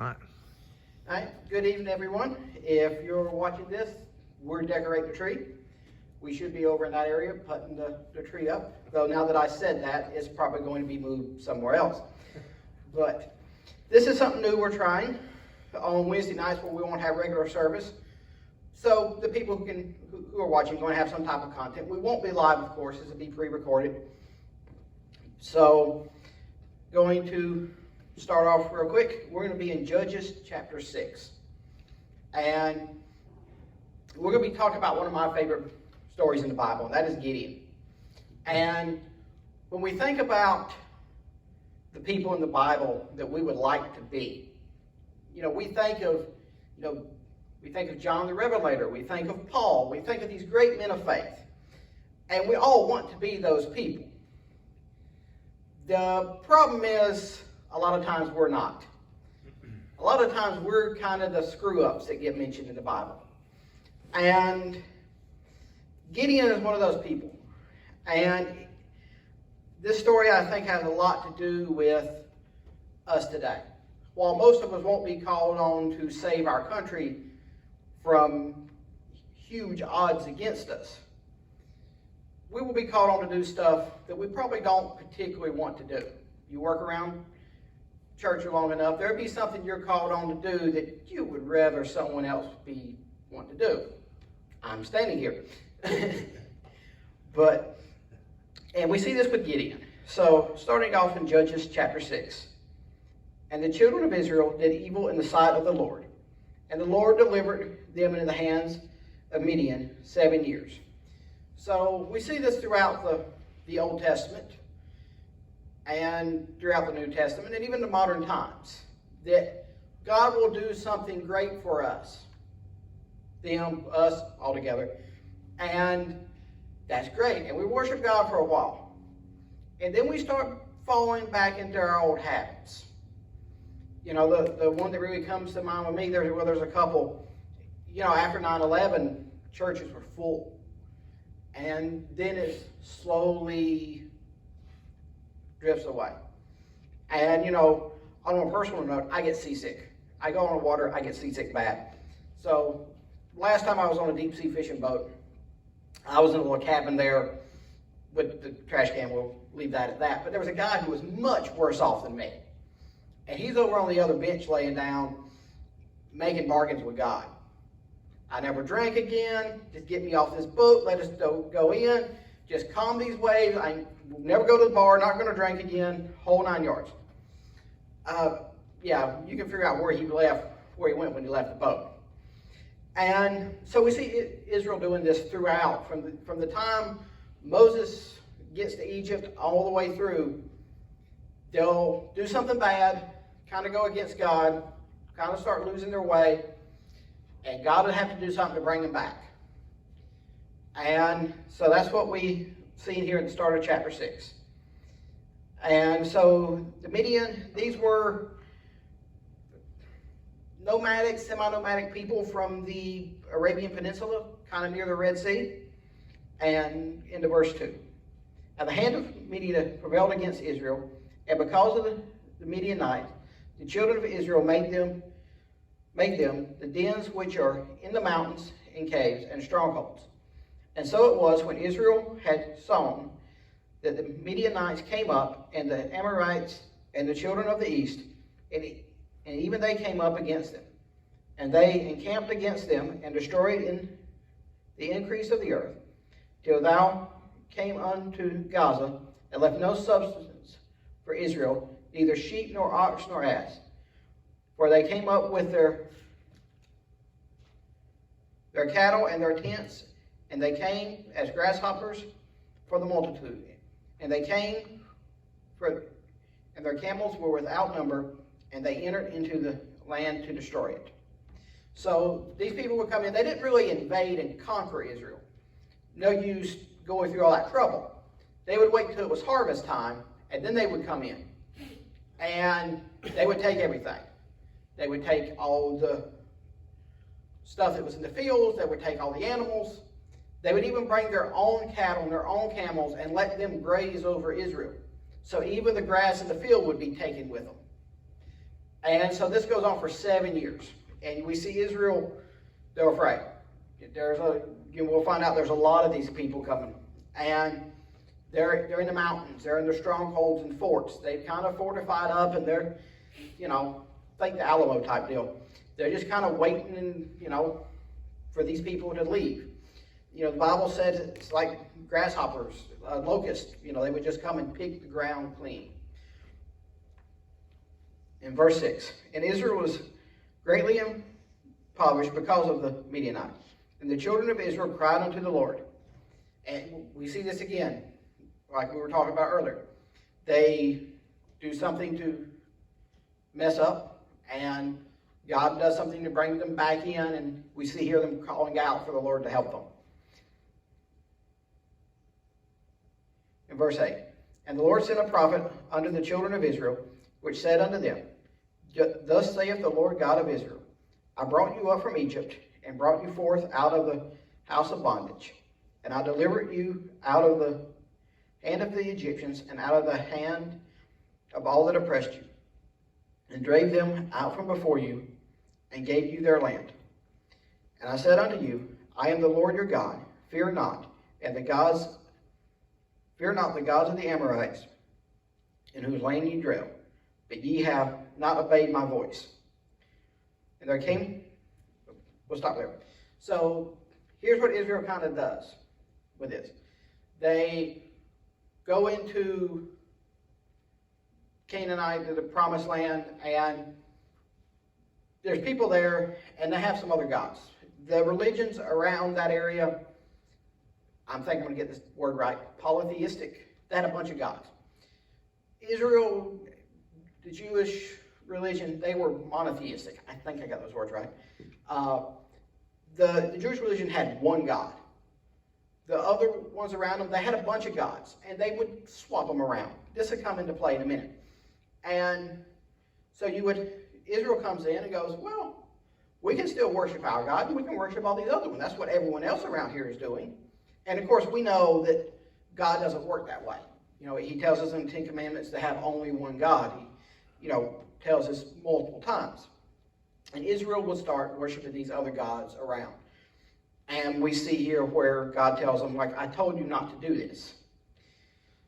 All right. All right, good evening, everyone. If you're watching this, we're decorating the tree. We should be over in that area putting the tree up. Though now that I said that, it's probably going to be moved somewhere else. But this is something new we're trying on Wednesday nights where we won't have regular service. So the people who are watching are going to have some type of content. We won't be live, of course. This will be pre-recorded. So going to start off real quick. We're going to be in Judges chapter 6. And we're going to be talking about one of my favorite stories in the Bible, and that is Gideon. And when we think about the people in the Bible that we would like to be, we think of John the Revelator, we think of Paul, we think of these great men of faith. And we all want to be those people. The problem is, a lot of times we're not. A lot of times we're kind of the screw-ups that get mentioned in the Bible. And Gideon is one of those people. And this story, I think, has a lot to do with us today. While most of us won't be called on to save our country from huge odds against us, we will be called on to do stuff that we probably don't particularly want to do. You work around church long enough, there'll be something you're called on to do that you would rather someone else want to do. I'm standing here. And we see this with Gideon. So, starting off in Judges chapter 6. And the children of Israel did evil in the sight of the Lord. And the Lord delivered them into the hands of Midian 7 years. So, we see this throughout the Old Testament and throughout the New Testament and even the modern times, that God will do something great for us. Them, us, all together. And that's great. And we worship God for a while. And then we start falling back into our old habits. The one that really comes to mind with me, there's a couple. After 9/11, churches were full. And then it slowly drifts away. And, on a personal note, I get seasick. I go on the water, I get seasick bad. So, last time I was on a deep sea fishing boat, I was in a little cabin there with the trash can. We'll leave that at that. But there was a guy who was much worse off than me. And he's over on the other bench laying down, making bargains with God. I never drank again. Just get me off this boat. Let us go in. Just calm these waves. I never go to the bar. Not going to drink again. Whole 9 yards. You can figure out where he went when he left the boat. And so we see Israel doing this throughout. From the time Moses gets to Egypt all the way through, they'll do something bad, kind of go against God, kind of start losing their way, and God would have to do something to bring them back. And so that's what we see here at the start of chapter 6. And so the Midian, these were nomadic, semi-nomadic people from the Arabian Peninsula, kind of near the Red Sea. And into verse 2. And the hand of Midian prevailed against Israel, and because of the Midianites, the children of Israel made them the dens which are in the mountains and caves and strongholds. And so it was when Israel had sown that the Midianites came up, and the Amorites and the children of the east, and even they came up against them. And they encamped against them and destroyed in the increase of the earth, till thou came unto Gaza, and left no substance for Israel, neither sheep nor ox nor ass. For they came up with their cattle and their tents, and they came as grasshoppers for the multitude. And they came, and their camels were without number, and they entered into the land to destroy it. So these people would come in. They didn't really invade and conquer Israel. No use going through all that trouble. They would wait until it was harvest time, and then they would come in. And they would take everything. They would take all the stuff that was in the fields. They would take all the animals. They would even bring their own cattle and their own camels and let them graze over Israel. So even the grass in the field would be taken with them. And so this goes on for 7 years. And we see Israel, they're afraid. We'll find out there's a lot of these people coming. And they're in the mountains. They're in their strongholds and forts. They've kind of fortified up, and they're, think the Alamo type deal. They're just kind of waiting, for these people to leave. The Bible says it's like grasshoppers, locusts. They would just come and pick the ground clean. In verse 6, and Israel was greatly impoverished because of the Midianites. And the children of Israel cried unto the Lord. And we see this again, like we were talking about earlier. They do something to mess up, and God does something to bring them back in, and we see here them calling out for the Lord to help them. In verse 8, and the Lord sent a prophet unto the children of Israel, which said unto them, Thus saith the Lord God of Israel, I brought you up from Egypt, and brought you forth out of the house of bondage. And I delivered you out of the hand of the Egyptians, and out of the hand of all that oppressed you, and drave them out from before you, and gave you their land. And I said unto you, I am the Lord your God, fear not, and fear not the gods of the Amorites, in whose land ye dwell, but ye have not obeyed my voice. And there came, we'll stop there. So here's what Israel kind of does with this. They go into Canaanite, to the promised land, and there's people there, and they have some other gods. The religions around that area, I think I'm going to get this word right, polytheistic. They had a bunch of gods. Israel, the Jewish religion, they were monotheistic. I think I got those words right. The Jewish religion had one God. The other ones around them, they had a bunch of gods, and they would swap them around. This will come into play in a minute. And so Israel comes in and goes, well, we can still worship our God, and we can worship all these other ones. That's what everyone else around here is doing. And of course, we know that God doesn't work that way. He tells us in the Ten Commandments to have only one God. He, tells us multiple times. And Israel will start worshiping these other gods around. And we see here where God tells them, like, I told you not to do this.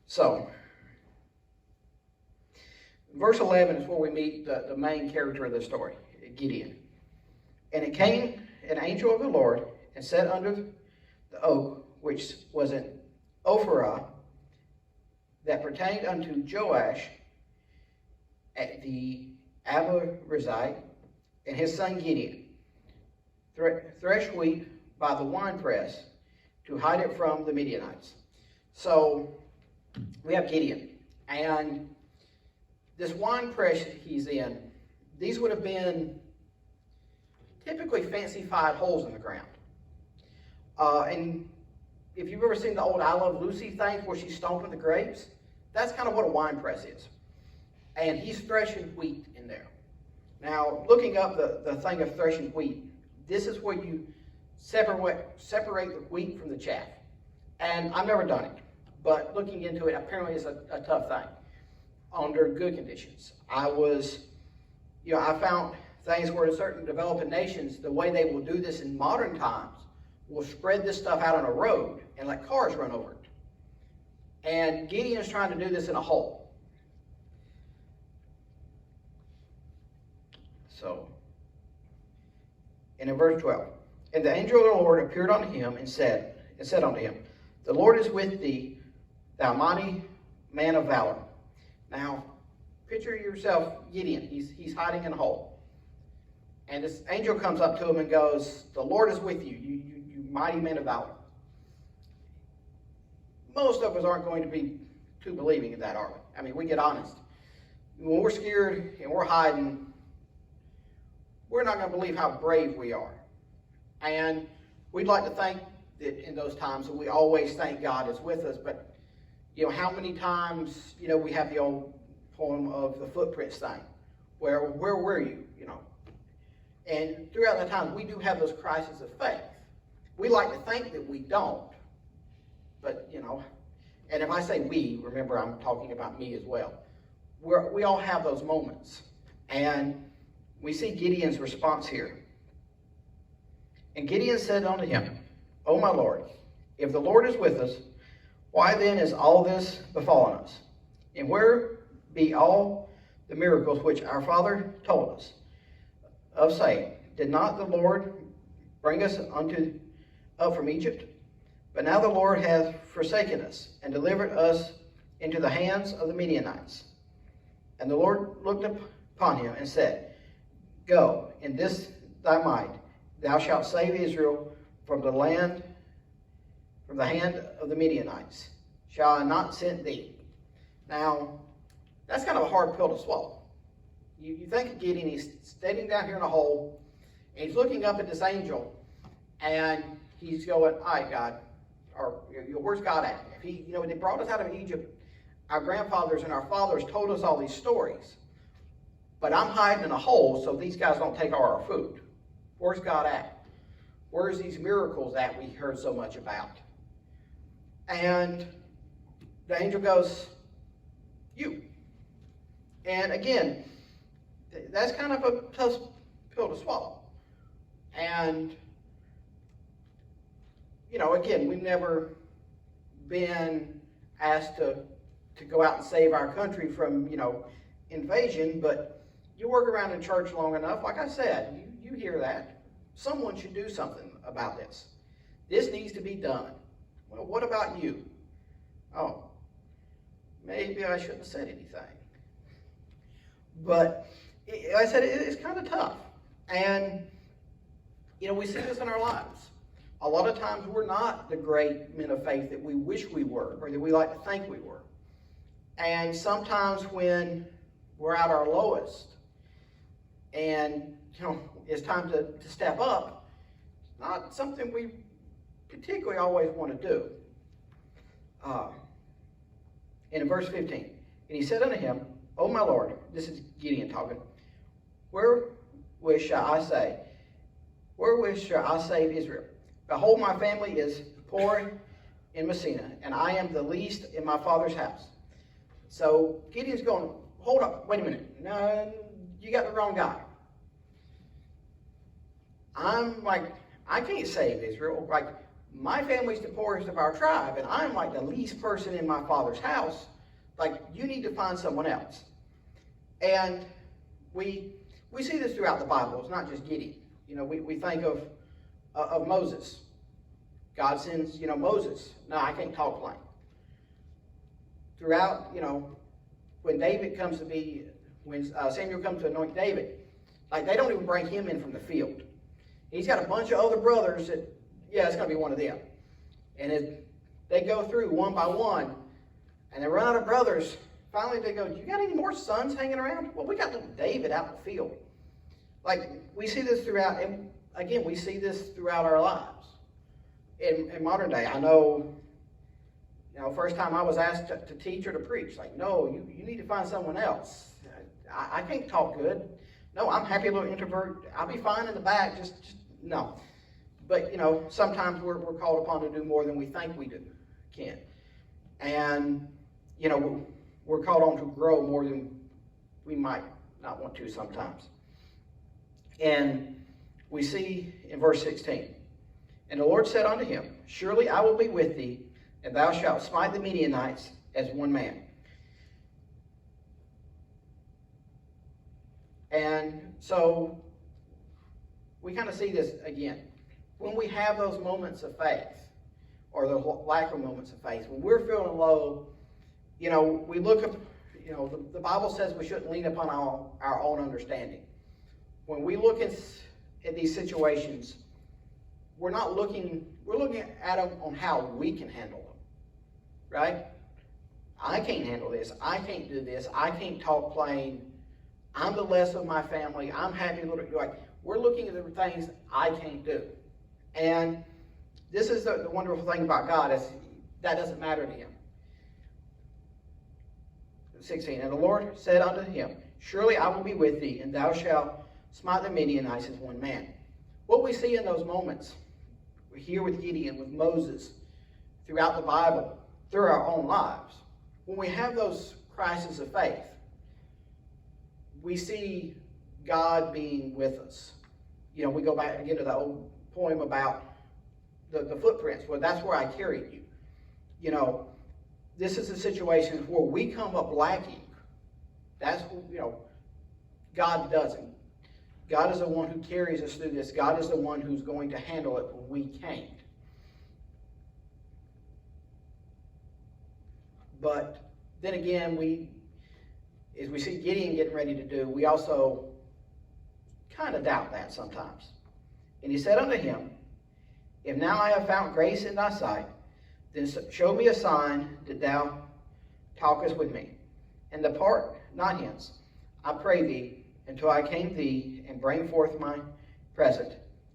So, verse 11 is where we meet the main character of the story, Gideon. And it came an angel of the Lord and sat under the oak, which was in Ophrah, that pertained unto Joash at the Abiezrite, and his son Gideon threshed wheat by the winepress to hide it from the Midianites. So we have Gideon, and this winepress he's in, these would have been typically fancified holes in the ground. And if you've ever seen the old I Love Lucy thing where she's stomping the grapes, that's kind of what a wine press is. And he's threshing wheat in there. Now, looking up the thing of threshing wheat, this is where you separate the wheat from the chaff. And I've never done it, but looking into it, apparently it's a tough thing under good conditions. I found things where in certain developing nations, the way they will do this in modern times, will spread this stuff out on a road and let cars run over it. And Gideon's trying to do this in a hole. So, and in verse 12, and the angel of the Lord appeared unto him and said unto him, The Lord is with thee, thou mighty man of valor. Now, picture yourself, Gideon. He's hiding in a hole. And this angel comes up to him and goes, The Lord is with you, you mighty man of valor. Most of us aren't going to be too believing in that, are we? I mean, we get honest. When we're scared and we're hiding, we're not going to believe how brave we are. And we'd like to think that in those times that we always think God is with us, but how many times, we have the old poem of the footprints thing, where were you, And throughout the times, we do have those crises of faith. We like to think that we don't, but, and if I say we, remember I'm talking about me as well. We all have those moments. And we see Gideon's response here. And Gideon said unto him, O my Lord, if the Lord is with us, why then is all this befallen us? And where be all the miracles which our father told us of, saying, did not the Lord bring us up from Egypt? But now the Lord hath forsaken us, and delivered us into the hands of the Midianites. And the Lord looked upon him and said, Go, in this thy might, thou shalt save Israel from the hand of the Midianites. Shall I not send thee? Now, that's kind of a hard pill to swallow. You think of Gideon, he's standing down here in a hole, and he's looking up at this angel, and he's going, all right, God, or where's God at? If he, they brought us out of Egypt, our grandfathers and our fathers told us all these stories, but I'm hiding in a hole so these guys don't take all our food. Where's God at? Where's these miracles that we heard so much about? And the angel goes, you. And again, that's kind of a tough pill to swallow. And, again, we've never been asked to go out and save our country from, invasion, but you work around in church long enough, like I said, you hear that. Someone should do something about this. This needs to be done. Well, what about you? Oh, maybe I shouldn't have said anything. But I said it's kind of tough. And, we see this in our lives. A lot of times we're not the great men of faith that we wish we were, or that we like to think we were. And sometimes when we're at our lowest and, it's time to step up, it's not something we particularly always want to do. And in verse 15, and he said unto him, O my Lord, this is Gideon talking, wherewith shall I save Israel? Behold, my family is poor in Messina, and I am the least in my father's house. So Gideon's going, hold up, wait a minute. No, you got the wrong guy. I'm like, I can't save Israel. Like, my family's the poorest of our tribe, and I'm like the least person in my father's house. Like, you need to find someone else. And we see this throughout the Bible. It's not just Gideon. We think of Moses. God sends, Moses. No, I can't talk plain. Throughout, when Samuel comes to anoint David, like, they don't even bring him in from the field. He's got a bunch of other brothers that, it's going to be one of them. And they go through one by one, and they run out of brothers. Finally, they go, you got any more sons hanging around? Well, we got little David out in the field. Like, we see this throughout, and again, we see this throughout our lives. In modern day, I know, first time I was asked to teach or to preach, like, no, you need to find someone else. I can't talk good. No, I'm happy little introvert. I'll be fine in the back, just no. But, sometimes we're called upon to do more than we think we can. And, we're called on to grow more than we might not want to sometimes. And we see in verse 16, and the Lord said unto him, Surely I will be with thee, and thou shalt smite the Midianites as one man. And so we kind of see this again. When we have those moments of faith, or the lack of moments of faith, when we're feeling low, we look up, the Bible says we shouldn't lean upon our own understanding. When we look at these situations, we're looking at them on how we can handle them, right? I can't handle this. I can't do this. I can't talk plain. I'm the less of my family. I'm happy little, we're looking at the things I can't do. And this is the wonderful thing about God, is that doesn't matter to him. 16, and the Lord said unto him, Surely I will be with thee, and thou shalt smite the Midianites as one man. What we see in those moments, we hear with Gideon, with Moses, throughout the Bible, through our own lives, when we have those crises of faith, we see God being with us. We go back again to that old poem about the footprints. Well, that's where I carried you. This is a situation where we come up lacking. That's, God doesn't. God is the one who carries us through this. God is the one who's going to handle it when we can't. But then again, as we see Gideon getting ready to do, we also kind of doubt that sometimes. And he said unto him, If now I have found grace in thy sight, then show me a sign that thou talkest with me, and depart not hence, I pray thee, until I came thee, and bring forth my present,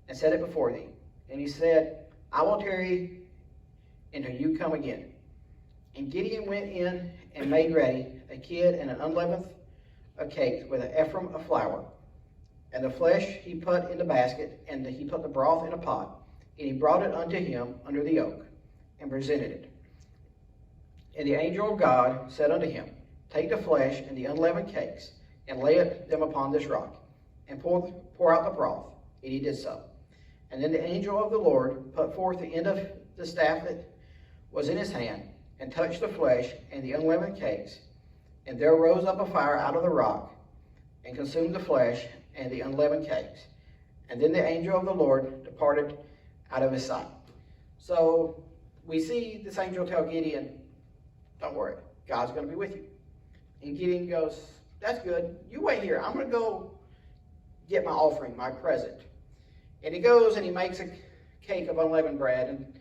and set it before thee. And he said, I will tarry until you come again. And Gideon went in and made ready a kid and an unleavened cake with an ephah of flour. And the flesh he put in the basket, and he put the broth in a pot. And he brought it unto him under the oak, and presented it. And the angel of God said unto him, Take the flesh and the unleavened cakes, and lay them upon this rock, and pour out the broth. And he did so. And then the angel of the Lord put forth the end of the staff that was in his hand, and touched the flesh and the unleavened cakes. And there rose up a fire out of the rock, and consumed the flesh and the unleavened cakes. And then the angel of the Lord departed out of his sight. So we see this angel tell Gideon, don't worry, God's going to be with you. And Gideon goes, that's good. You wait here. I'm going to go get my offering, my present. And he goes and he makes a cake of unleavened bread. And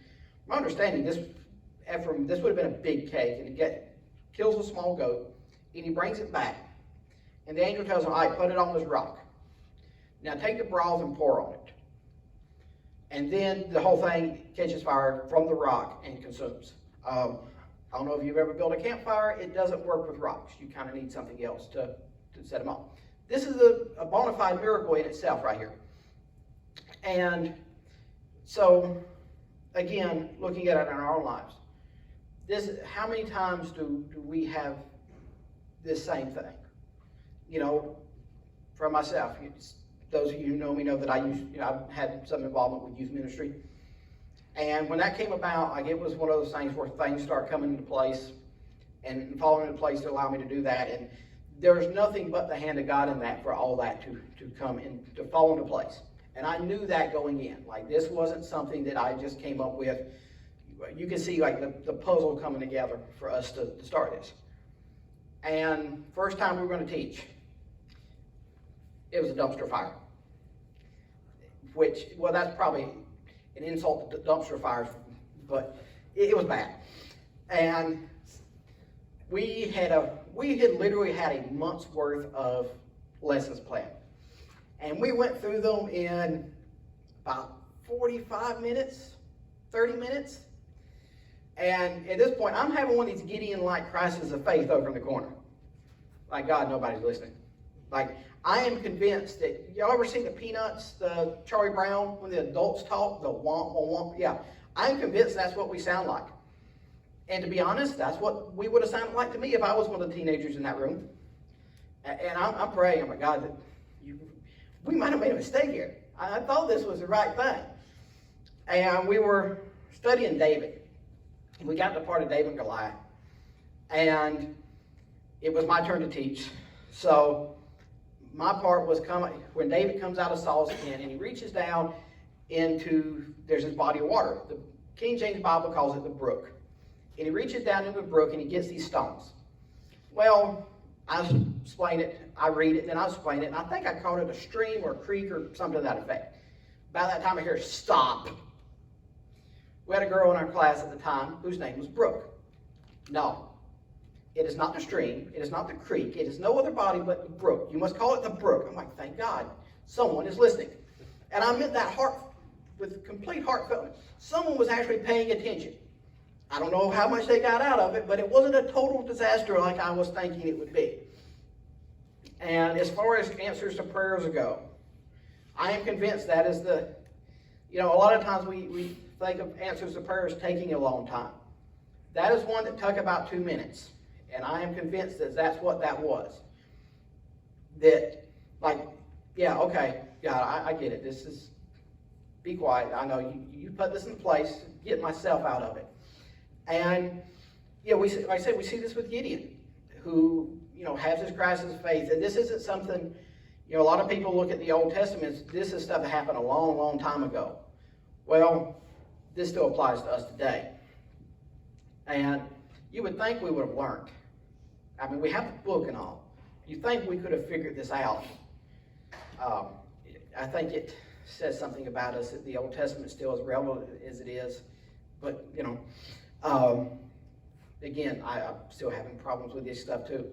my understanding, this would have been a big cake. And he kills a small goat, and he brings it back. And the angel tells him, all right, put it on this rock. Now take the broth and pour on it. And then the whole thing catches fire from the rock and consumes. I don't know if you've ever built a campfire. It doesn't work with rocks. You kind of need something else to set them off. This is a bona fide miracle in itself right here. And so, again, looking at it in our own lives, how many times do we have this same thing? For myself, those of you who know me know that I've had some involvement with youth ministry. And when that came about, it was one of those things where things start coming into place and falling into place to allow me to do that. And there was nothing but the hand of God in that for all that to come in, to fall into place. And I knew that going in. This wasn't something that I just came up with. You can see the puzzle coming together for us to start this. And first time we were going to teach, it was a dumpster fire. That's probably an insult to dumpster fires, but it was bad. And we had literally had a month's worth of lessons planned. And we went through them in about 45 minutes, 30 minutes. And at this point, I'm having one of these Gideon-like crises of faith over in the corner. God, nobody's listening. I am convinced that, y'all ever seen the Peanuts, the Charlie Brown, when the adults talk, the womp, womp, womp? Yeah, I'm convinced that's what we sound like. And to be honest, that's what we would have sounded like to me if I was one of the teenagers in that room. And I'm praying, oh my God, that we might have made a mistake here. I thought this was the right thing. And we were studying David. We got to the part of David and Goliath. And it was my turn to teach. So my part was when David comes out of Saul's tent and he reaches down there's this body of water. The King James Bible calls it the brook. And he reaches down into the brook and he gets these stones. Well, I explain it, I read it, and then I explain it, and I think I called it a stream or a creek or something to that effect. By that time I hear, stop. We had a girl in our class at the time whose name was Brooke. No. It is not the stream. It is not the creek. It is no other body but the brook. You must call it the brook. I'm like, thank God, someone is listening. And I meant that with complete heartfelt. Someone was actually paying attention. I don't know how much they got out of it, but it wasn't a total disaster like I was thinking it would be. And as far as answers to prayers go, I am convinced that is a lot of times we think of answers to prayers taking a long time. That is one that took about 2 minutes. And I am convinced that that's what that was. That, Yeah, okay. God, I get it. This is, be quiet. I know you put this in place to get myself out of it. And, yeah, like I said, we see this with Gideon, who, has this crisis of faith. And this isn't something, a lot of people look at the Old Testament, this is stuff that happened a long, long time ago. Well, this still applies to us today. And you would think we would have learned. I mean, we have the book and all. You think we could have figured this out. I think it says something about us that the Old Testament still is relevant as it is. But, again, I'm still having problems with this stuff too.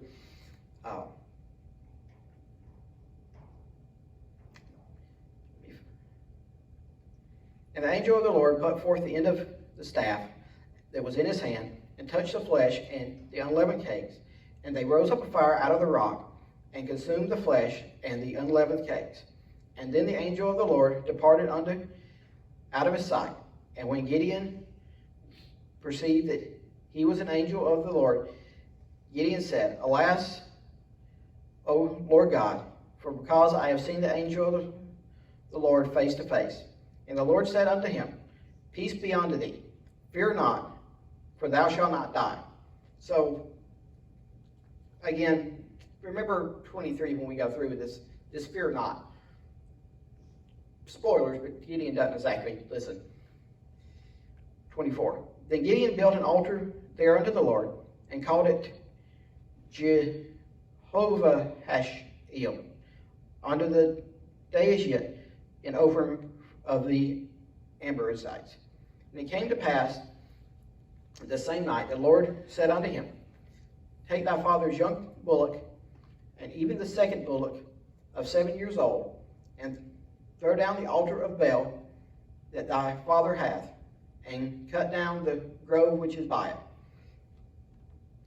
And the angel of the Lord put forth the end of the staff that was in his hand, and touched the flesh and the unleavened cakes. And they rose up a fire out of the rock, and consumed the flesh and the unleavened cakes. And then the angel of the Lord departed out of his sight. And when Gideon perceived that he was an angel of the Lord, Gideon said, Alas, O Lord God, for because I have seen the angel of the Lord face to face. And the Lord said unto him, Peace be unto thee, fear not, for thou shalt not die. So, again, remember 23 when we go through with this fear not. Spoilers, but Gideon doesn't exactly listen. 24. Then Gideon built an altar there unto the Lord, and called it Jehovah Hashel, unto the Daishit in Ophir of the Amorites. And it came to pass the same night, the Lord said unto him, Take thy father's young bullock, and even the second bullock of 7 years old, and throw down the altar of Baal that thy father hath, and cut down the grove which is by it.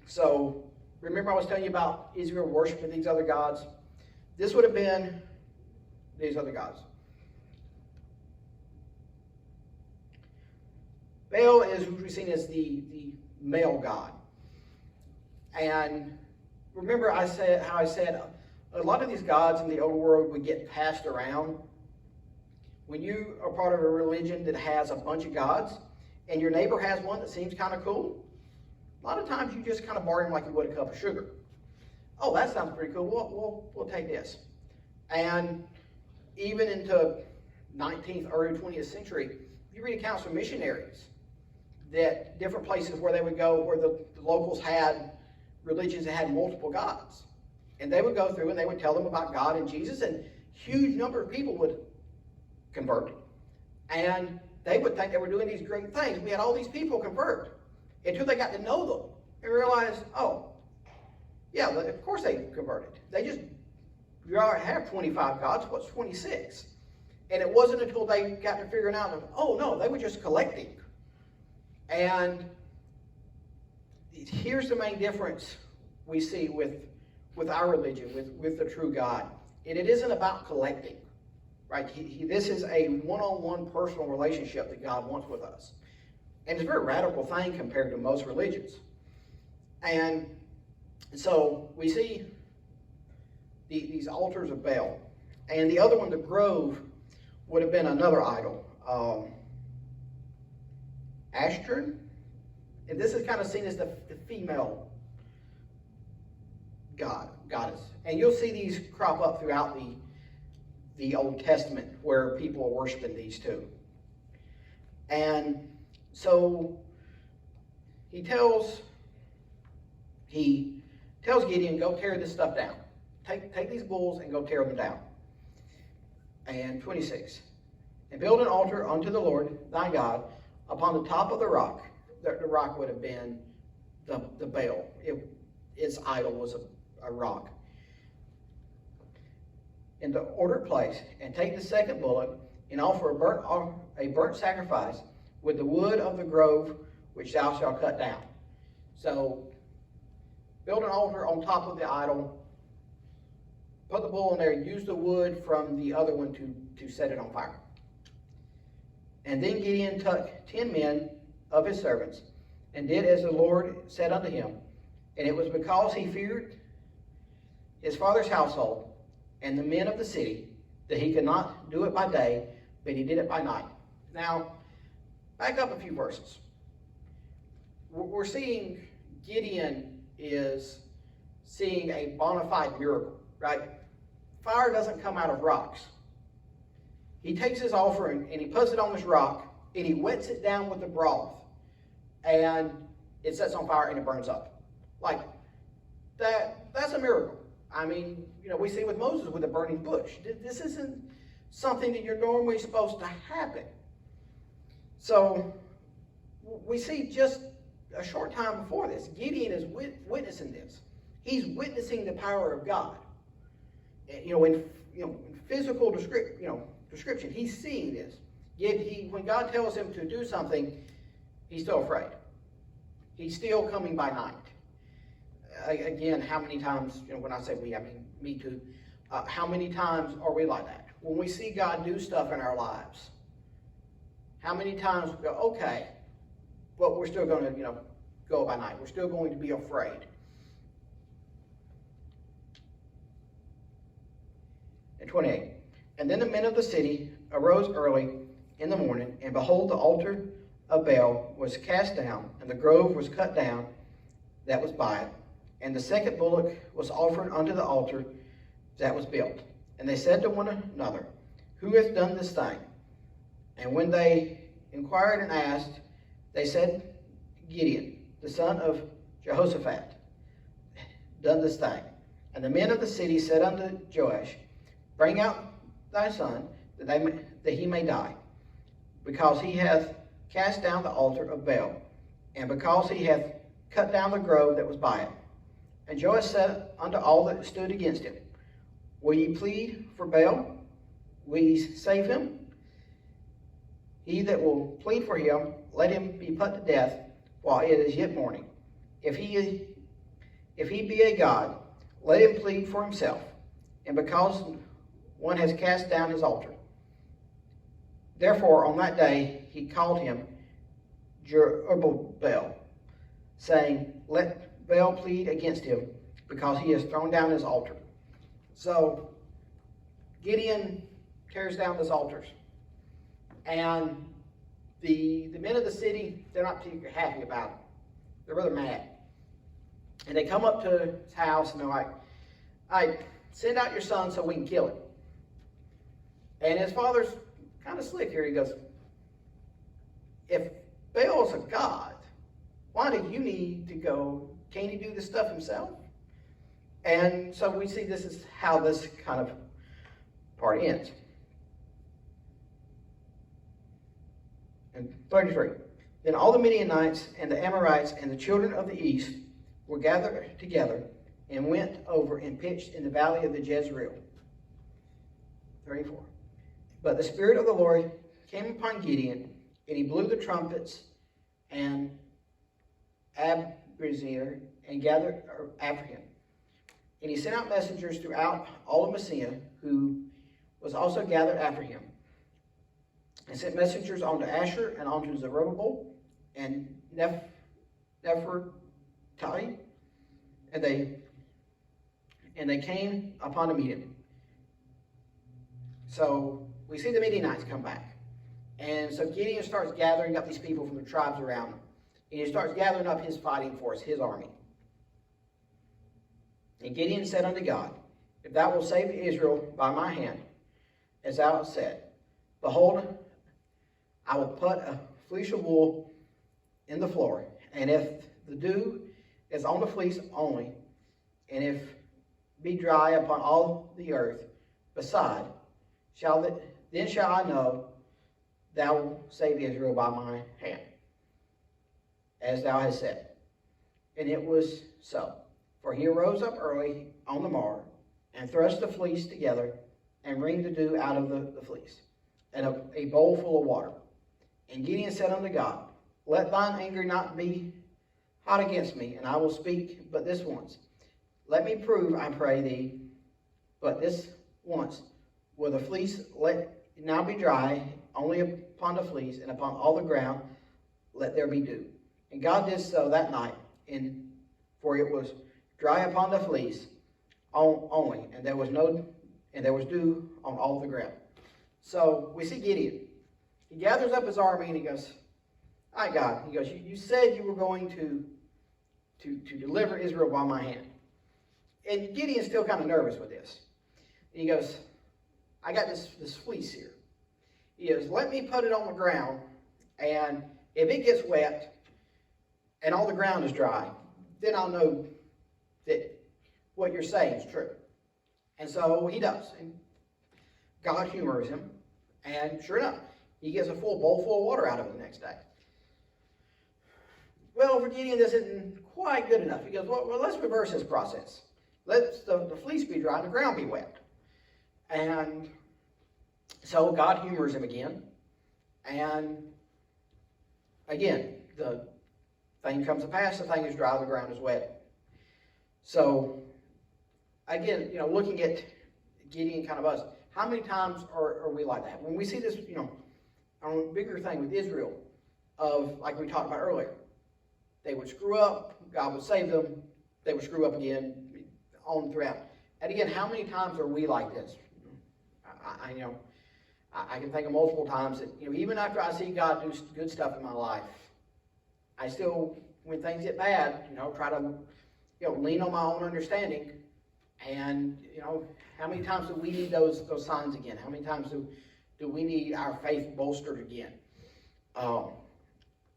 So, remember I was telling you about Israel worshiping these other gods? This would have been these other gods. Baal is usually seen as the male god. And remember I said a lot of these gods in the old world would get passed around. When you are part of a religion that has a bunch of gods, and your neighbor has one that seems kind of cool, a lot of times you just kind of borrow him like you would a cup of sugar. Oh, that sounds pretty cool. We'll take this. And even into 19th, early 20th century, you read accounts from missionaries that different places where they would go, where the locals had religions that had multiple gods. And they would go through and they would tell them about God and Jesus, and huge number of people would convert. And they would think they were doing these great things. We had all these people convert until they got to know them and realized, oh, yeah, of course they converted. They just, you already have 25 gods, what's 26? And it wasn't until they got to figuring out, oh no, they were just collecting. And here's the main difference we see with our religion, with the true God. And it isn't about collecting, right? This is a one-on-one personal relationship that God wants with us. And it's a very radical thing compared to most religions. And so we see these altars of Baal. And the other one, the grove, would have been another idol. Ashtoreth. And this is kind of seen as the female goddess. And you'll see these crop up throughout the Old Testament where people are worshiping these two. And so he tells Gideon, go tear this stuff down. Take these bulls and go tear them down. And 26. And build an altar unto the Lord thy God upon the top of the rock. The rock would have been the Baal. Its idol was a rock. In the ordered place, and take the second bullock, and offer a burnt sacrifice with the wood of the grove which thou shalt cut down. So, build an altar on top of the idol, put the bull in there, use the wood from the other one to set it on fire. And then Gideon took 10 men of his servants, and did as the Lord said unto him. And it was because he feared his father's household and the men of the city, that he could not do it by day, but he did it by night. Now, back up a few verses. We're seeing Gideon is seeing a bona fide miracle, right? Fire doesn't come out of rocks. He takes his offering and he puts it on this rock and he wets it down with the broth and it sets on fire and it burns up. Like, that's a miracle. I mean, we see with Moses with a burning bush. This isn't something that you're normally supposed to happen. So, we see just a short time before this, Gideon is witnessing this. He's witnessing the power of God. In physical description, he's seeing this. Yet when God tells him to do something, he's still afraid. He's still coming by night. Again, how many times, when I say we, I mean me too. How many times are we like that? When we see God do stuff in our lives, how many times we go, okay, but we're still going to, go by night. We're still going to be afraid. And 28. And then the men of the city arose early in the morning, and behold, the altar of Baal was cast down, and the grove was cut down that was by it. And the second bullock was offered unto the altar that was built. And they said to one another, Who hath done this thing? And when they inquired and asked, they said, Gideon, the son of Jehoshaphat, done this thing. And the men of the city said unto Joash, Bring out thy son, that he may die, because he hath cast down the altar of Baal, and because he hath cut down the grove that was by it. And Joash said unto all that stood against him, Will ye plead for Baal? Will ye save him? He that will plead for him, let him be put to death while it is yet morning. If he be a god, let him plead for himself, and because one has cast down his altar. Therefore on that day he called him Jerubbaal, saying, Let Baal plead against him, because he has thrown down his altar. So Gideon tears down these altars. And the men of the city, they're not particularly happy about it. They're rather mad. And they come up to his house and they're like, all right, send out your son so we can kill him. And his father's kind of slick here. He goes, if Baal's a god, why do you need to go? Can't he do this stuff himself? And so we see this is how this kind of part ends. And 33. Then all the Midianites and the Amorites and the children of the east were gathered together and went over and pitched in the valley of the Jezreel. 34. But the Spirit of the Lord came upon Gideon, and he blew the trumpets, and Abiezer and gathered after him. And he sent out messengers throughout all of Messiah, who was also gathered after him, and sent messengers unto Asher and unto Zerubbabel and Nefertari, and they came upon to meet him. So we see the Midianites come back. And so Gideon starts gathering up these people from the tribes around him. And he starts gathering up his fighting force, his army. And Gideon said unto God, If thou wilt save Israel by my hand, as thou hast said, behold, I will put a fleece of wool in the floor, and if the dew is on the fleece only, and if be dry upon all the earth beside, then shall I know thou wilt save Israel by my hand, as thou hast said. And it was so. For he arose up early on the morrow, and thrust the fleece together, and wringed the dew out of the fleece, and a bowl full of water. And Gideon said unto God, Let thine anger not be hot against me, and I will speak but this once. Let me prove, I pray thee, but this once. Will the fleece let it now be dry, only upon the fleece, and upon all the ground let there be dew. And God did so that night, for it was dry upon the fleece only, and there was no and there was dew on all the ground. So we see Gideon. He gathers up his army and he goes, all right, God. He goes, you said you were going to deliver Israel by my hand. And Gideon's still kind of nervous with this. And he goes, I got this fleece here. He goes, let me put it on the ground, and if it gets wet and all the ground is dry, then I'll know that what you're saying is true. And so he does. And God humors him. And sure enough, he gets a full bowl full of water out of it the next day. Well, for Gideon, this isn't quite good enough. He goes, well let's reverse this process. Let the fleece be dry and the ground be wet. And so God humors him again. And again, the thing comes to pass. The thing is dry, the ground is wet. So again, looking at Gideon, kind of us, how many times are we like that? When we see this, on a bigger thing with Israel, of like we talked about earlier, they would screw up, God would save them, they would screw up again, on throughout. And again, how many times are we like this? I can think of multiple times that, even after I see God do good stuff in my life, I still, when things get bad, try to, lean on my own understanding. And, how many times do we need those signs again? How many times do we need our faith bolstered again?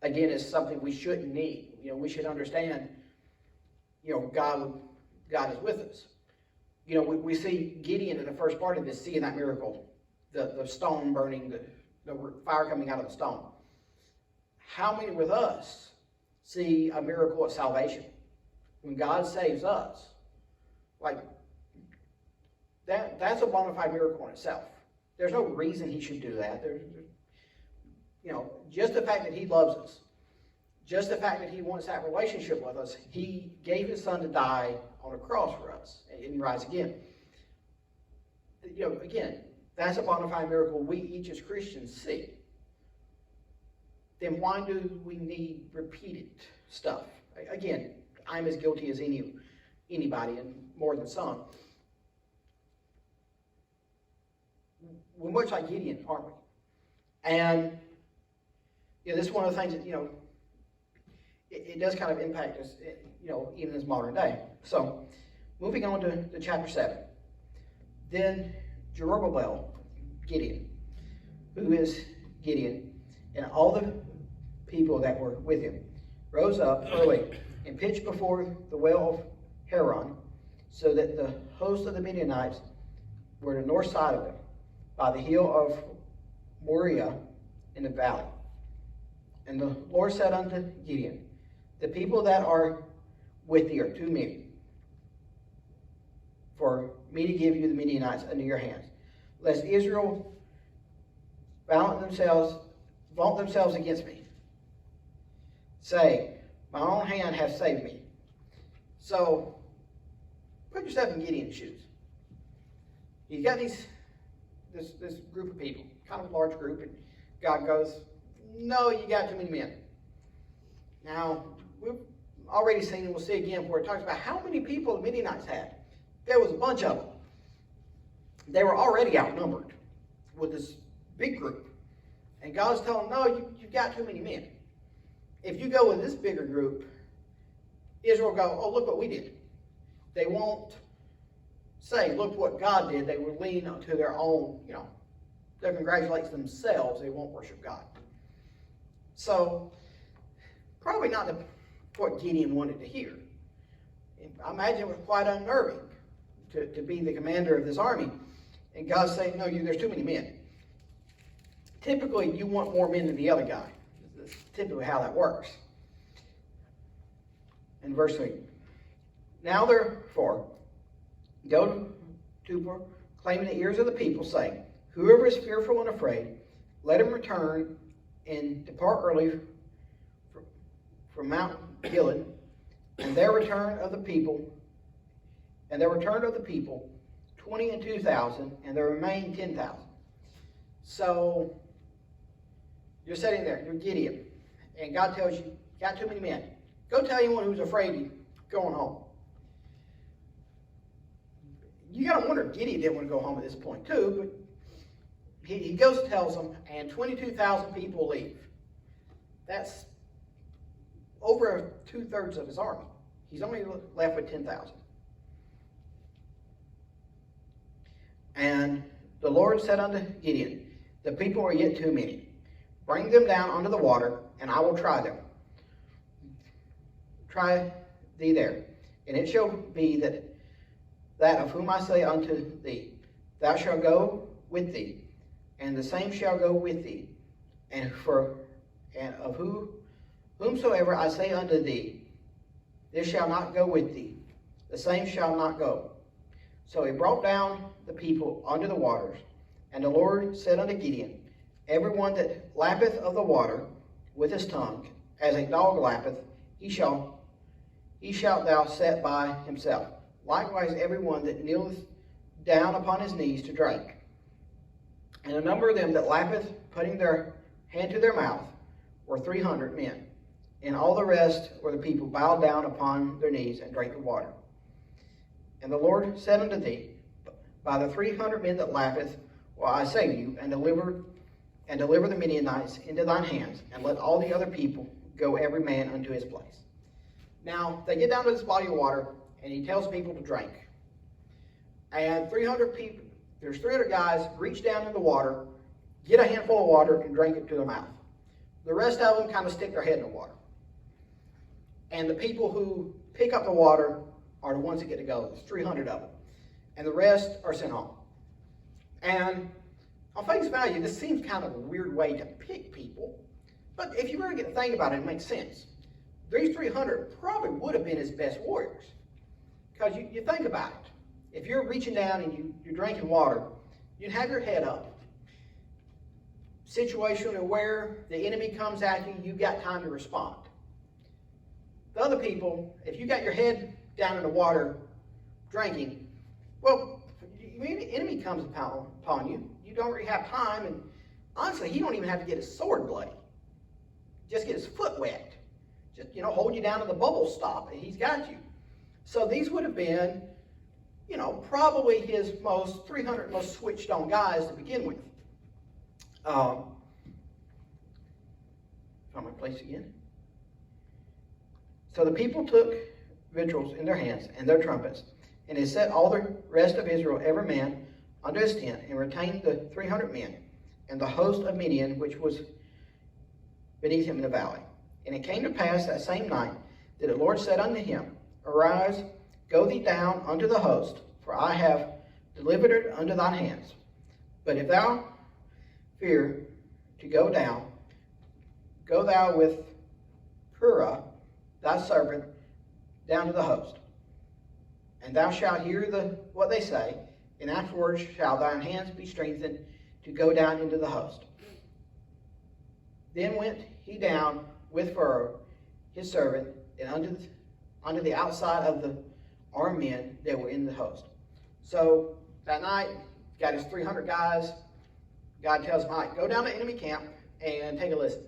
Again, it's something we shouldn't need. We should understand, God is with us. We see Gideon in the first part of this, seeing that miracle, the stone burning, the fire coming out of the stone. How many with us see a miracle of salvation? When God saves us, like, that's a bona fide miracle in itself. There's no reason he should do that. Just the fact that he loves us, just the fact that he wants that relationship with us, he gave his son to die on a cross for us and rise again. Again, that's a bona fide miracle we each as Christians see. Then why do we need repeated stuff? Again, I'm as guilty as anybody, and more than some. We're much like Gideon, aren't we? And this is one of the things that, it does kind of impact us, even in this modern day. So, moving on to chapter 7. Then Jerubbaal, Gideon, who is Gideon, and all the people that were with him, rose up early and pitched before the well of Haran, so that the host of the Midianites were the north side of them, by the hill of Moriah in the valley. And the Lord said unto Gideon, the people that are with thee are too many for me to give you the Midianites into your hands, lest Israel vaunt themselves against me, say, my own hand hath saved me. So, put yourself in Gideon's shoes. He's got this group of people, kind of a large group, and God goes, no, you got too many men. Now, we've already seen, and we'll see again, where it talks about how many people the Midianites had. There was a bunch of them. They were already outnumbered with this big group. And God's telling them, no, you've got too many men. If you go with this bigger group, Israel will go, oh, look what we did. They won't say, look what God did. They will lean to their own, they congratulate themselves. They won't worship God. So, probably not what Gideon wanted to hear. I imagine it was quite unnerving to be the commander of this army. And God's saying, no, there's too many men. Typically, you want more men than the other guy. That's typically how that works. In verse 3, now therefore, go to proclaim in the ears of the people, saying, whoever is fearful and afraid, let him return and depart early from Mount Gilead, and there returned of the people 22,000, and there remained 10,000. So you're sitting there, you're Gideon, and God tells you, got too many men. Go tell anyone who's afraid, going home. you got to wonder if Gideon didn't want to go home at this point too, but he goes and tells them, and 22,000 people leave. That's over 2/3 of his army. He's only left with 10,000. And the Lord said unto Gideon, the people are yet too many. Bring them down unto the water, and I will try them. Try thee there. And it shall be that of whom I say unto thee, thou shalt go with thee, and the same shall go with thee. And of whomsoever I say unto thee, this shall not go with thee, the same shall not go. So he brought down the people unto the waters, and the Lord said unto Gideon, every one that lappeth of the water with his tongue, as a dog lappeth, he shalt thou set by himself. Likewise every one that kneeleth down upon his knees to drink. And the number of them that lappeth, putting their hand to their mouth, were 300 men. And all the rest were the people bowed down upon their knees and drank the water. And the Lord said unto thee, by the 300 men that lappeth will I save you, and deliver the Midianites into thine hands, and let all the other people go every man unto his place. Now they get down to this body of water, and he tells people to drink. And 300 people, there's 300 guys reach down in the water, get a handful of water, and drink it to their mouth. The rest of them kind of stick their head in the water. And the people who pick up the water are the ones that get to go. There's 300 of them. And the rest are sent home. And on face value, this seems kind of a weird way to pick people. But if you really get to think about it, it makes sense. These 300 probably would have been his best warriors. Because you think about it. If you're reaching down and you're drinking water, you'd have your head up. Situation where the enemy comes at you, you've got time to respond. The other people, if you got your head down in the water drinking, well, the enemy comes upon you. You don't really have time, and honestly, he don't even have to get his sword bloody. Just get his foot wet. Just, hold you down to the bubble stop, and he's got you. So these would have been, probably his 300 most switched on guys to begin with. Find my place again. So the people took victuals in their hands and their trumpets, and they set all the rest of Israel, every man, unto his tent, and retained the 300 men, and the host of Midian, which was beneath him in the valley. And it came to pass that same night that the Lord said unto him, arise, go thee down unto the host, for I have delivered it unto thine hands. But if thou fear to go down, go thou with Purah, thy servant, down to the host. And thou shalt hear what they say, and afterwards shall thine hands be strengthened to go down into the host. Then went he down with Pharaoh, his servant, and unto the outside of the armed men that were in the host. So that night, got his 300 guys. God tells him, all right, go down to enemy camp and take a listen.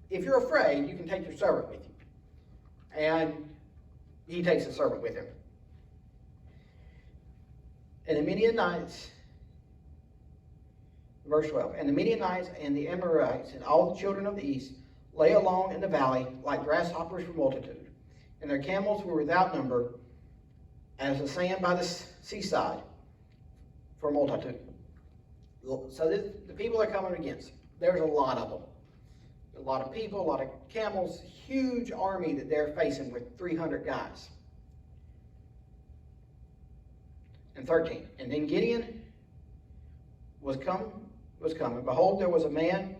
If you're afraid, you can take your servant with you. And he takes the servant with him. And the Midianites, verse 12, and the Midianites and the Amorites and all the children of the east lay along in the valley like grasshoppers for multitude. And their camels were without number, as the sand by the seaside for multitude. So the people they're coming against, there's a lot of them. A lot of people, a lot of camels, huge army that they're facing with 300 guys. And 13, and then Gideon was come, and behold, there was a man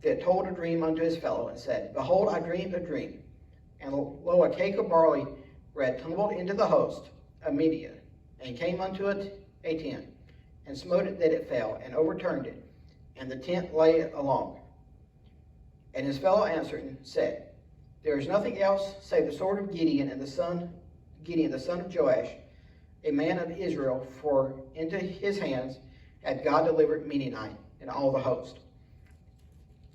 that told a dream unto his fellow, and said, behold, I dreamed a dream, and lo, a cake of barley bread tumbled into the host of Midian, and came unto it a tent, and smote it that it fell, and overturned it, and the tent lay along. And his fellow answered and said, there is nothing else save the sword of Gideon, the son of Joash, a man of Israel, for into his hands had God delivered Midianite and all the host.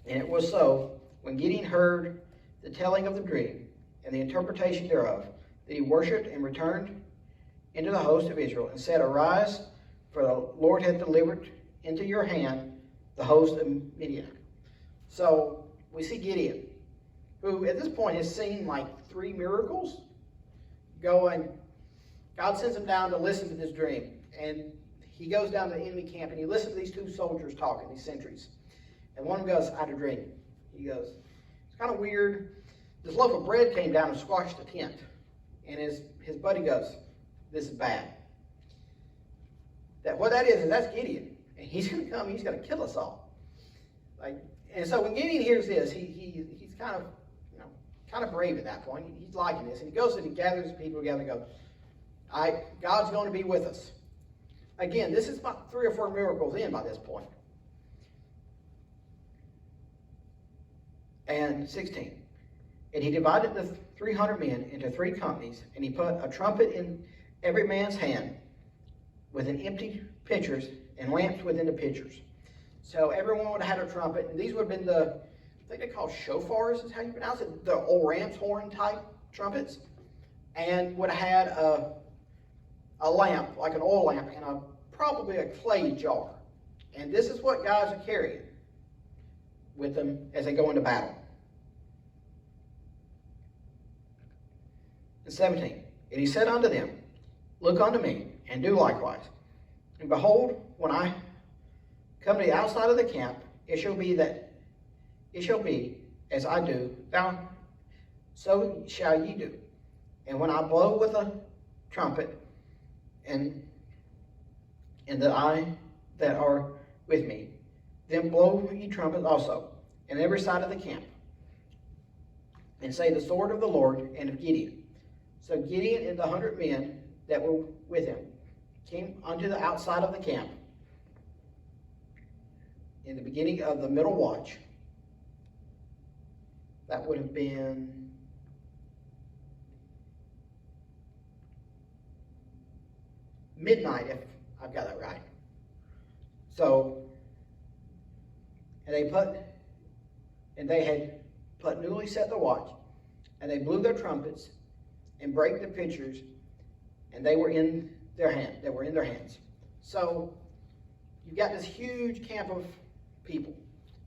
And it was so, when Gideon heard the telling of the dream and the interpretation thereof, that he worshipped and returned into the host of Israel, and said, Arise, for the Lord hath delivered into your hand the host of Midian. So we see Gideon, who at this point has seen like 3 miracles going. God sends him down to listen to this dream. And he goes down to the enemy camp and he listens to these 2 soldiers talking, these sentries. And one goes, I had a dream. He goes, it's kind of weird. This loaf of bread came down and squashed the tent. And his buddy goes, this is bad. What that is that's Gideon. And he's going to come, he's going to kill us all. And so when Gideon hears this, he's kind of brave at that point. He's liking this. And he goes and he gathers people together and goes, all right, God's going to be with us. Again, this is about 3 or 4 miracles in by this point. And 16. And he divided the 300 men into 3 companies, and he put a trumpet in every man's hand with an empty pitchers and lamps within the pitchers. So everyone would have had a trumpet, and these would have been I think they call shofars is how you pronounce it, the old ram's horn type trumpets, and would have had a lamp, like an oil lamp, and probably a clay jar. And this is what guys are carrying with them as they go into battle. And 17, and he said unto them, Look unto me, and do likewise. And behold, when I come to the outside of the camp, it shall be as I do, so shall ye do. And when I blow with a trumpet, and that are with me, then blow ye trumpets also, in every side of the camp, and say, The sword of the Lord and of Gideon. So Gideon and the 100 men that were with him came unto the outside of the camp in the beginning of the middle watch. That would have been midnight, if I've got that right. So, and they had put newly set the watch, and they blew their trumpets and brake the pitchers, and they were in their hands. So you've got this huge camp of people.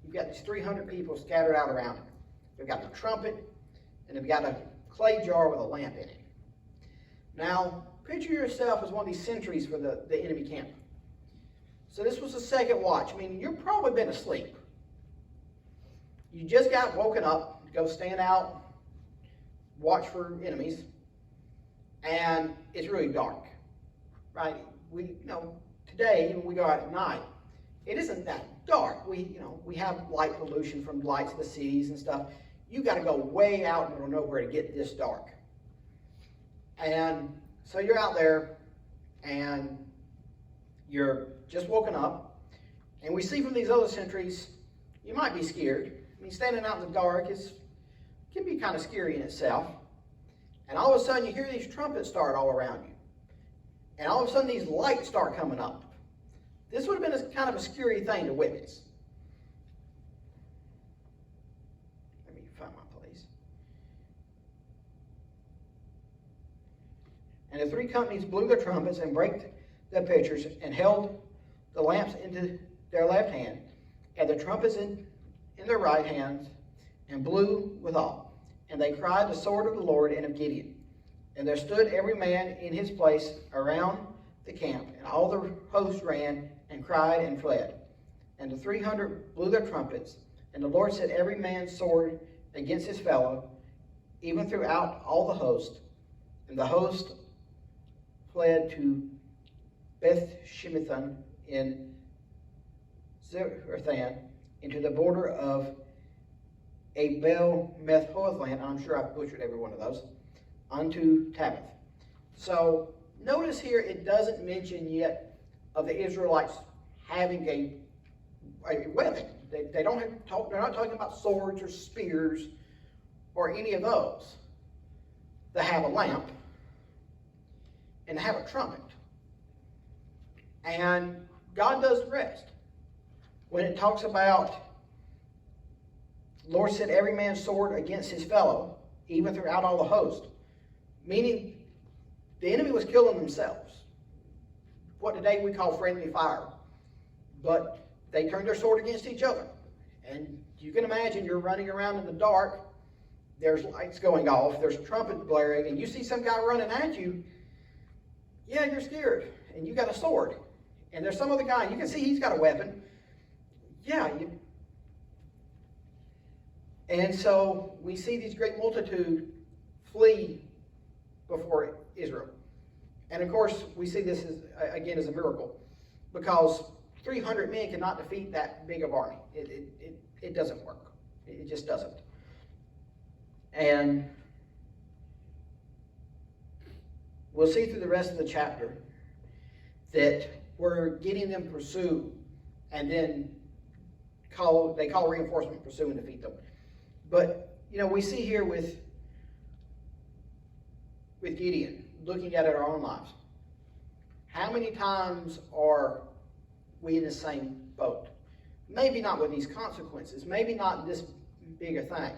You've got these 300 people scattered out around it. They've got the trumpet, and they've got a clay jar with a lamp in it. Now, picture yourself as one of these sentries for the enemy camp. So this was the second watch. I mean, you've probably been asleep. You just got woken up, go stand out, watch for enemies, and it's really dark, right? Today, when we go out at night, it isn't that dark. We have light pollution from lights of the cities and stuff. You got to go way out in the middle of nowhere to get this dark. And so you're out there, and you're just woken up, and we see from these other sentries, you might be scared. I mean, standing out in the dark can be kind of scary in itself. And all of a sudden, you hear these trumpets start all around you. And all of a sudden, these lights start coming up. This would have been kind of a scary thing to witness. Let me find my place. And the 3 companies blew their trumpets and braked the pitchers and held the lamps into their left hand, and the trumpets in their right hands, and blew withal. And they cried, The sword of the Lord and of Gideon. And there stood every man in his place around the camp, and all the host ran and cried and fled. And the 300 blew their trumpets, and the Lord set every man's sword against his fellow, even throughout all the host. And the host fled to Beth Shemethan in Zerthan, into the border of Abel Meth-Hoathland. I'm sure I've butchered every one of those. Unto Tabith. So notice here it doesn't mention yet of the Israelites having a weapon. They're not talking about swords or spears or any of those. They have a lamp and they have a trumpet. And God does the rest. When it talks about the Lord set every man's sword against his fellow, even throughout all the host, meaning The enemy was killing themselves. What today we call friendly fire. But they turned their sword against each other. And you can imagine you're running around in the dark. There's lights going off. There's trumpets blaring. And you see some guy running at you. Yeah, you're scared. And you got a sword. And there's some other guy. You can see he's got a weapon. Yeah. And so we see these great multitude flee before Israel. And of course, we see this as a miracle. Because 300 men cannot defeat that big of army. It doesn't work. It just doesn't. And we'll see through the rest of the chapter that we're getting them pursue, and then they call reinforcement, pursue, and defeat them. But we see here with Gideon, looking at it in our own lives, how many times are we in the same boat? Maybe not with these consequences. Maybe not this big a thing.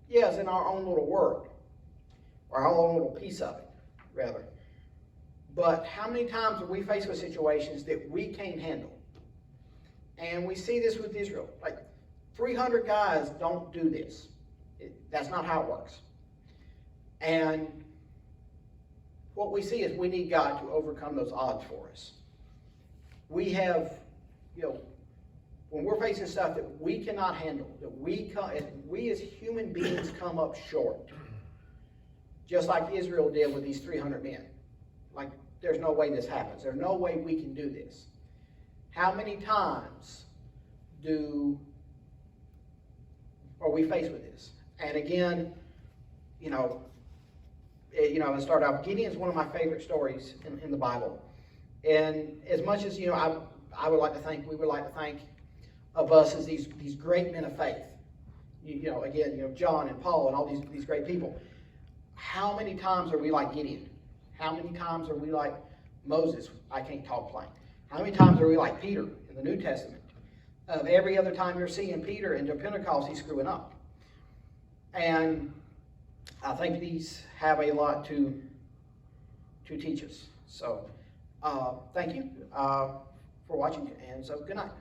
Yes, in our own little world. Or our own little piece of it, rather. But how many times are we faced with situations that we can't handle? And we see this with Israel. Like, 300 guys don't do this. That's not how it works. And what we see is we need God to overcome those odds for us. We have, when we're facing stuff that we cannot handle, that we as human beings come up short, just like Israel did with these 300 men. Like, there's no way this happens. There's no way we can do this. How many times are we faced with this? And again, I start off, Gideon is one of my favorite stories in the Bible. And as much as, we would like to think of us as these great men of faith. John and Paul and all these great people. How many times are we like Gideon? How many times are we like Moses? I can't talk plain. How many times are we like Peter in the New Testament? Every other time you're seeing Peter into Pentecost, he's screwing up. And I think these have a lot to teach us. So, thank you for watching, and so good night.